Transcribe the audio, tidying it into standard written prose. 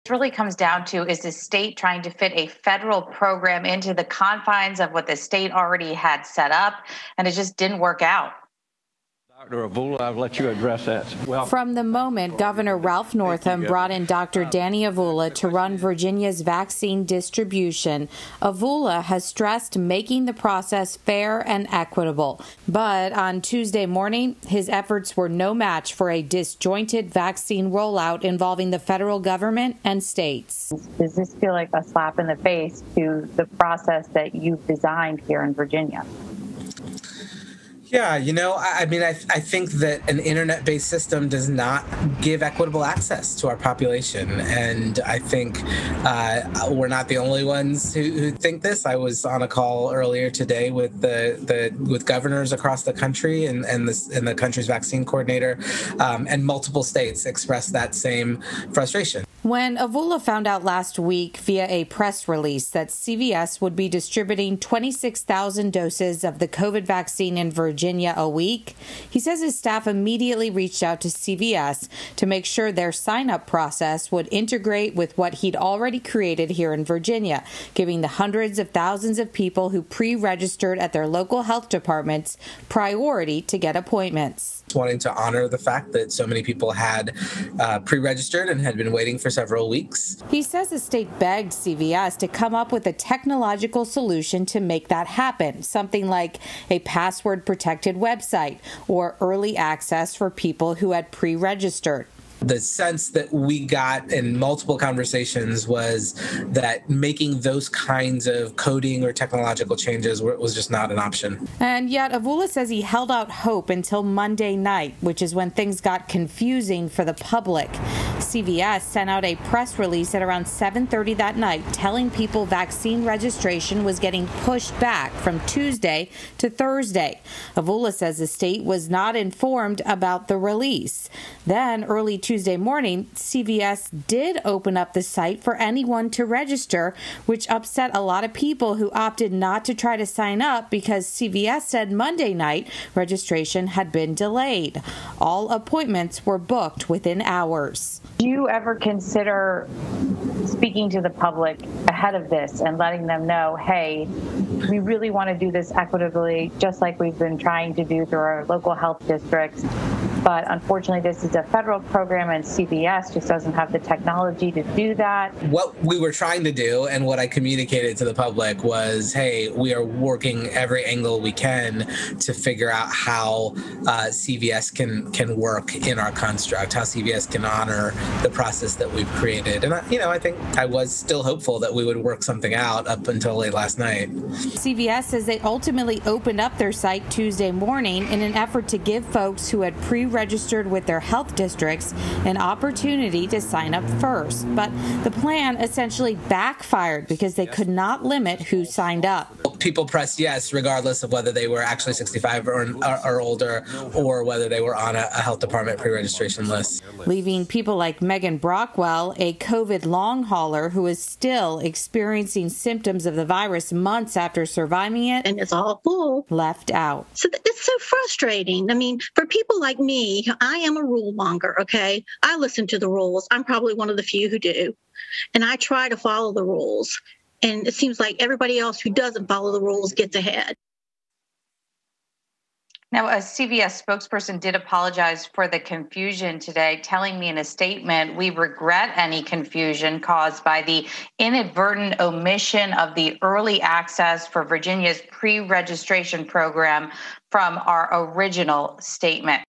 really comes down to is the state trying to fit a federal program into the confines of what the state already had set up, and it just didn't work out. Dr. Avula, I'll let you address that. Well, from the moment Governor Ralph Northam brought in Dr. Danny Avula to run Virginia's vaccine distribution, Avula has stressed making the process fair and equitable. But on Tuesday morning, his efforts were no match for a disjointed vaccine rollout involving the federal government and states. Does this feel like a slap in the face to the process that you've designed here in Virginia? Yeah, I think that an internet-based system does not give equitable access to our population. And I think we're not the only ones who think this. I was on a call earlier today with with governors across the country and the country's vaccine coordinator, and multiple states expressed that same frustration. When Avula found out last week via a press release that CVS would be distributing 26,000 doses of the COVID vaccine in Virginia a week, he says his staff immediately reached out to CVS to make sure their sign-up process would integrate with what he'd already created here in Virginia, giving the hundreds of thousands of people who pre-registered at their local health departments priority to get appointments. Wanting to honor the fact that so many people had pre-registered and had been waiting for several weeks. He says the state begged CVS to come up with a technological solution to make that happen, something like a password-protected website or early access for people who had pre-registered. The sense that we got in multiple conversations was that making those kinds of coding or technological changes was just not an option. And yet Avula says he held out hope until Monday night, which is when things got confusing for the public. CVS sent out a press release at around 7:30 that night telling people vaccine registration was getting pushed back from Tuesday to Thursday. Avula says the state was not informed about the release. Then early Tuesday morning, CVS did open up the site for anyone to register, which upset a lot of people who opted not to try to sign up because CVS said Monday night registration had been delayed. All appointments were booked within hours. Do you ever consider speaking to the public ahead of this and letting them know, hey, we really want to do this equitably, just like we've been trying to do through our local health districts? But unfortunately, this is a federal program and CVS just doesn't have the technology to do that. What we were trying to do and what I communicated to the public was, hey, we are working every angle we can to figure out how CVS can work in our construct, how CVS can honor the process that we've created. And, I think I was still hopeful that we would work something out up until late last night. CVS says they ultimately opened up their site Tuesday morning in an effort to give folks who had pre-registered with their health districts an opportunity to sign up first. But the plan essentially backfired because they could not limit who signed up. People pressed yes, regardless of whether they were actually 65 or older, or whether they were on a health department pre-registration list. Leaving people like Megan Brockwell, a COVID long hauler who is still experiencing symptoms of the virus months after surviving it, and it's all full, left out. So it's so frustrating. I mean, for people like me, I am a rule monger, okay? I listen to the rules. I'm probably one of the few who do. And I try to follow the rules. And it seems like everybody else who doesn't follow the rules gets ahead. Now, a CVS spokesperson did apologize for the confusion today, telling me in a statement, we regret any confusion caused by the inadvertent omission of the early access for Virginia's pre-registration program from our original statement.